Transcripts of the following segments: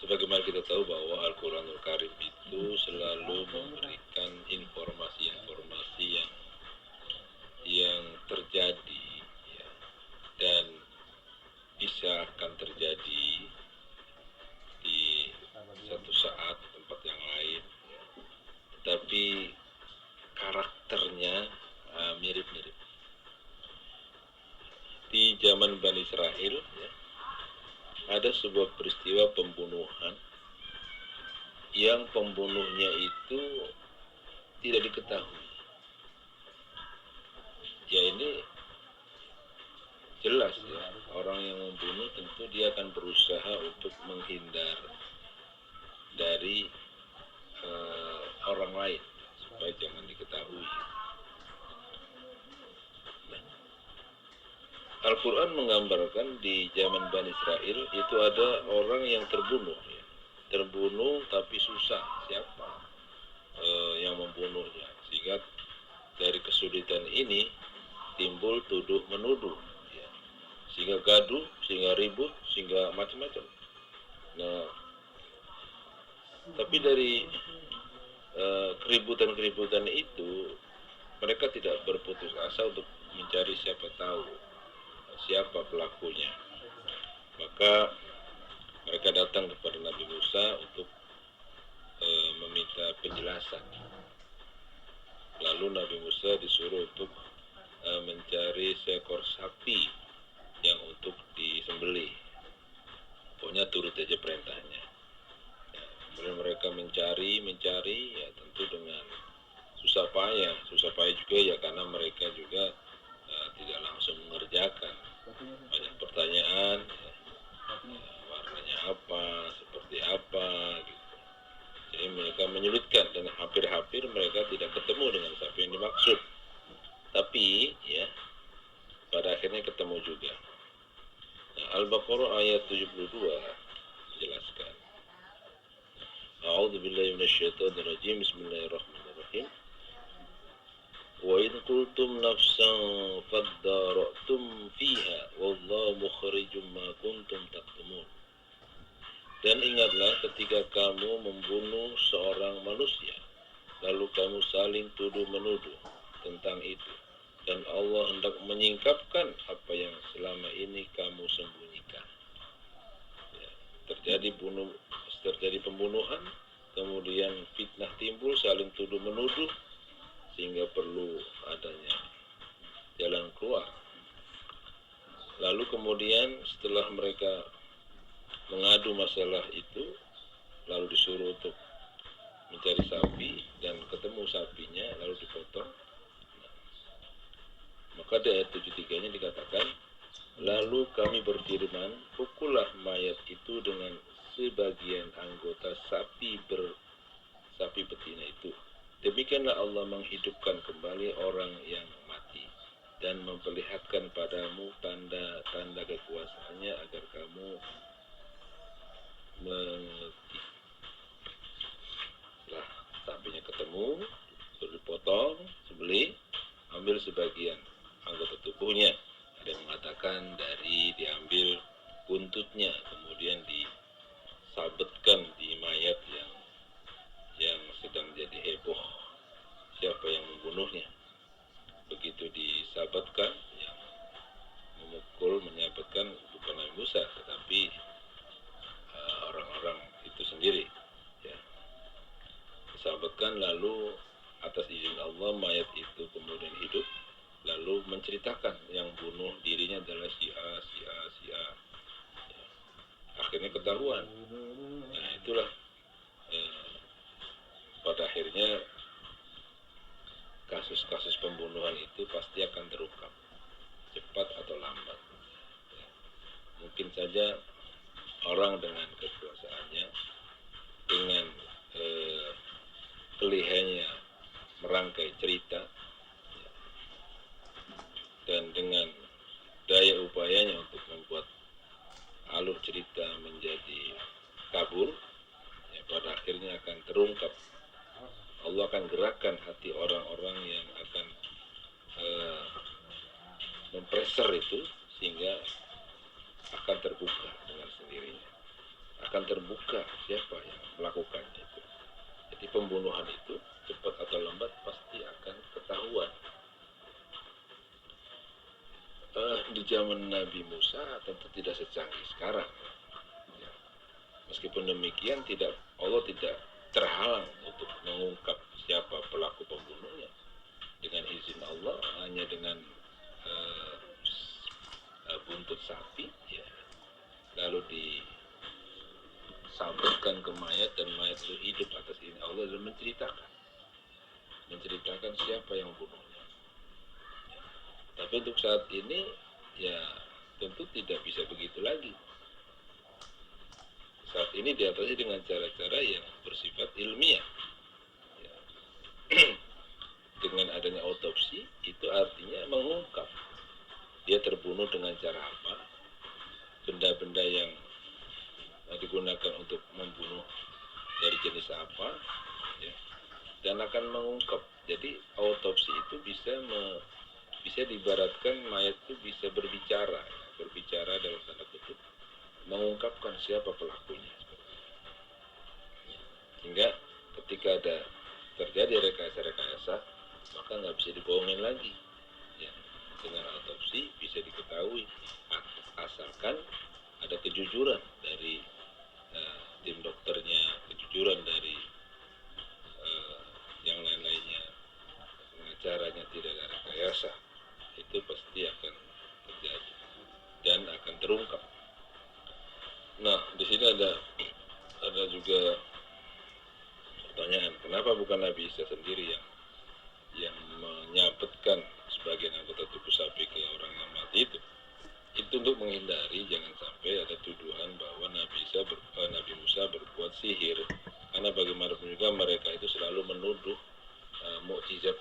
sebagaimana kita tahu bahwa Al-Quranul Karim itu selalu memberikan informasi-informasi yang terjadi, ya, dan bisa akan terjadi di satu saat tempat yang lain, ya. Tetapi karakternya mirip-mirip. Di zaman Bani Israel, ya, ada sebuah peristiwa pembunuhan yang pembunuhnya itu tidak diketahui. Ya, ini jelas, ya, orang yang membunuh tentu dia akan berusaha untuk menghindar dari orang lain supaya jangan diketahui. Nah, Al-Quran menggambarkan di zaman Bani Israel itu ada orang yang terbunuh, ya. Terbunuh tapi susah siapa yang membunuhnya, sehingga dari kesulitan ini timbul tuduh menuduh, ya. Sehingga gaduh, sehingga ribut, sehingga macam-macam. Nah, tapi dari keributan-keributan itu mereka tidak berputus asa untuk mencari siapa tahu siapa pelakunya. Maka mereka datang kepada Nabi Musa untuk meminta penjelasan. Lalu Nabi Musa disuruh untuk mencari seekor sapi yang untuk disembelih. Pokoknya turut aja perintahnya. Kemudian mereka mencari, ya tentu dengan susah payah juga ya, karena mereka juga tidak langsung mengerjakan. Banyak pertanyaan, ya, warnanya apa, seperti apa, gitu. Jadi mereka menyulitkan dan hampir-hampir mereka tidak ketemu dengan sapi yang dimaksud. Tapi ya pada akhirnya ketemu juga. Nah, Al-Baqarah ayat 72 menjelaskan. A'udzu billahi minasyaitonir rajim. Bismillahirrahmanirrahim. Wa in qultum nafsan faddara'tum fiha wallahu mukhrijum ma kuntum taktumun. Dan ingatlah ketika kamu membunuh seorang manusia, lalu kamu saling tuduh-menuduh tentang itu, dan Allah hendak menyingkapkan apa yang selama ini kamu sembunyikan. Ya, terjadi pembunuhan, kemudian fitnah timbul, saling tuduh-menuduh, sehingga perlu adanya jalan keluar. Lalu kemudian setelah mereka mengadu masalah itu, lalu disuruh untuk mencari sapi dan ketemu sapinya, lalu dipotong. Maka di ayat 73-nya dikatakan, lalu kami berfirman, pukullah mayat itu dengan sebagian anggota sapi betina itu. Demikianlah Allah menghidupkan kembali orang yang mati dan memperlihatkan padamu tanda-tanda kekuasaannya agar kamu mengerti. Setelah sapinya ketemu, sudah dipotong, sembelih, ambil sebagian anggota tubuhnya. Ada yang mengatakan diambil buntutnya, kemudian disabetkan di mayat yang sedang jadi heboh, siapa yang membunuhnya. Begitu disabetkan, yang memukul, menyabetkan bukan Nabi Musa, tetapi orang-orang itu sendiri, ya. Disabetkan, lalu atas izin Allah mayat itu kemudian hidup, lalu menceritakan yang bunuh dirinya adalah si A. Ya. Akhirnya ketahuan. Nah, itulah pada akhirnya kasus-kasus pembunuhan itu pasti akan terungkap, cepat atau lambat. Ya. Mungkin saja orang dengan kekuasaannya, dengan kelihayannya merangkai cerita, ya, dan dengan daya upayanya untuk membuat alur cerita menjadi kabur, ya, pada akhirnya akan terungkap. Allah akan gerakkan hati orang-orang yang akan mempreser itu, sehingga akan terbuka dengan sendirinya. akan terbuka siapa yang melakukannya itu. Jadi pembunuhan itu cepat atau lambat pasti akan ketahuan. Di zaman Nabi Musa tentu tidak secanggih sekarang. Ya. Meskipun demikian Allah tidak terhalang untuk mengungkap siapa pelaku pembunuhnya. Dengan izin Allah, hanya dengan buntut sapi, ya, lalu disabetkan ke mayat dan mayat itu hidup atas izin Allah dan menceritakan siapa yang bunuhnya. Tapi untuk saat ini ya tentu tidak bisa begitu lagi. Saat ini diatasi dengan cara-cara yang bersifat ilmiah. Ya. Dengan adanya otopsi itu artinya mengungkap dia terbunuh dengan cara apa, benda-benda yang digunakan untuk membunuh dari jenis apa, ya, dan akan mengungkap. Jadi autopsi itu bisa diibaratkan mayat itu bisa berbicara dalam tanda kutip, mengungkapkan siapa pelakunya. Hingga ketika ada terjadi rekayasa, maka nggak bisa dibohongin lagi. Ya, dengan autopsi bisa diketahui, asalkan ada kejujuran dari tim dokternya, kejujuran dari yang lain-lainnya, pengacaranya tidak ada rekayasa, itu pasti akan terjadi dan akan terungkap. Nah, di sini ada juga pertanyaan, kenapa bukan Nabi Isa sendiri yang menyabetkan sebagian anggota tubuh sapi ke orang yang mati itu? Itu untuk menghindari jangan sampai ada tuduhan bahwa Nabi Musa berbuat sihir, karena bagaimanapun juga mereka itu selalu menuduh mukjizat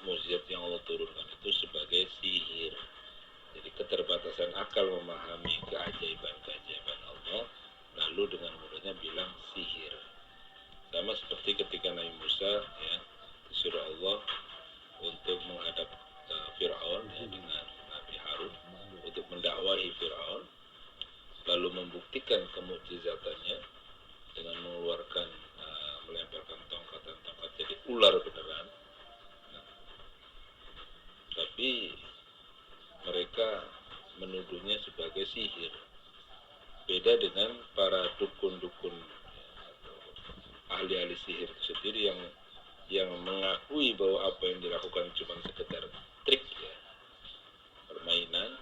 yang Allah turunkan itu sebagai sihir. Jadi keterbatasan akal memahami keajaiban Allah, lalu dengan mudahnya bilang sihir. Sama seperti ketika Nabi Musa disuruh Allah untuk menghadap Fir'aun dengan Nabi Harun untuk mendakwahi Fir'aun, lalu membuktikan kemukjizatannya dengan mengeluarkan melemparkan tongkat jadi ular beneran. Tapi mereka menuduhnya sebagai sihir. Beda dengan para dukun-dukun ahli-ahli sihir itu sendiri yang mengakui bahwa apa yang dilakukan cuma sekedar trik, ya, permainan.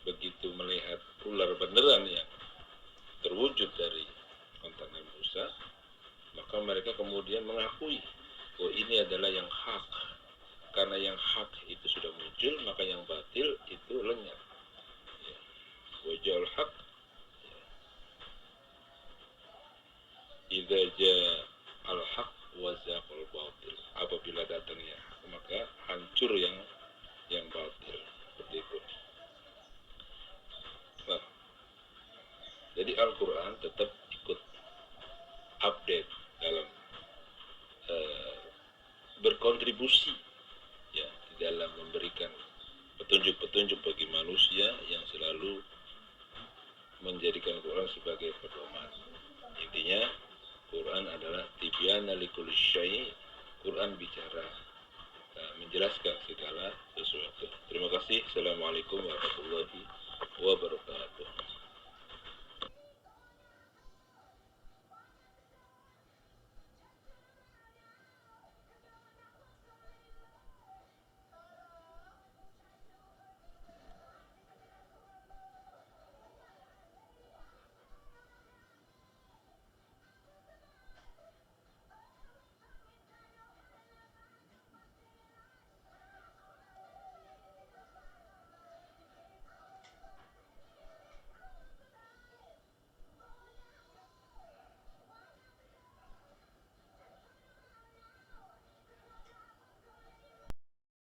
Begitu melihat ular beneran yang terwujud dari kontak Nabi Musa, maka mereka kemudian mengakui bahwa ini adalah yang hak. Karena yang hak itu sudah muncul, maka yang batil itu lenyap. Ya. Wajahul haq, idza jaa al-haq wa zaqal batil. Apabila datangnya hak, maka hancur yang batil. Seperti itu. Nah, jadi Al-Quran tetap ikut update dalam berkontribusi, ya, di dalam memberikan petunjuk-petunjuk bagi manusia yang selalu menjadikan Quran sebagai pedoman. Intinya Quran adalah tibyana likulli syai'. Quran bicara menjelaskan segala sesuatu. Terima kasih. Assalamualaikum warahmatullahi wabarakatuh.